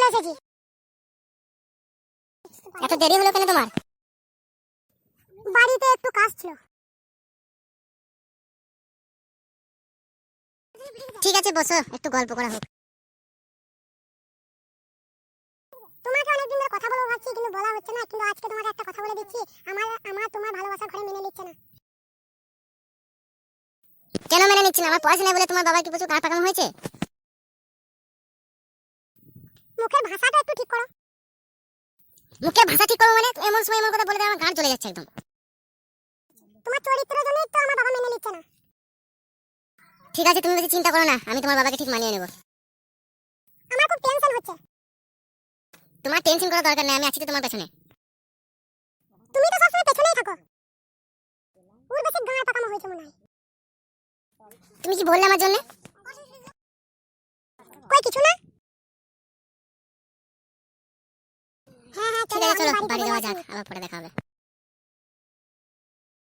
চলে এসেছি। এত দেরি হলো কেন তোমার? বাড়িতে একটু কাজ ছিল। ঠিক আছে বসো, একটু গল্প করা হোক। তোমাকে অনেকদিন ধরে কথা বলবো ভাবছি, কিন্তু বলা হচ্ছে না। কিন্তু আজকে তোমাকে একটা কথা বলে দিচ্ছি, আমার আমার তোমার ভালোবাসা ঘরে মেনে নিচ্ছে না। কেন মেনে নিচ্ছি না? আমার পয়সা নেই বলে তোমার বাবা কি প্রচুর কার পাকানো হয়েছে? মুখের ভাষাটা একটু ঠিক করো। মুখের ভাষা ঠিক করো মানে? এমন সময় এমন কথা বলে আমার গান চলে যাচ্ছে একদম। তোমার চরিত্রের জন্যই তো আমার বাবা মেনে নিচ্ছে না। ঠিক আছে, তুমি বেশি চিন্তা করো না, আমি তোমার বাবাকে ঠিক মানিয়ে নেব। আমার খুব টেনশন হচ্ছে। তোমার টেনশন করার দরকার নেই, আমি আছি তো তোমার পেছনে। তুমি তো সবসময় পেছনেই থাকো। ওর বেশি গাঁড় পাকামো হয়েছে মনে হয়। তুমি কি বললে আমার জন্য? কই কিছু না। ঠিক আছে, চলো বাড়ি যাওয়া যাক, আবার পরে দেখা হবে।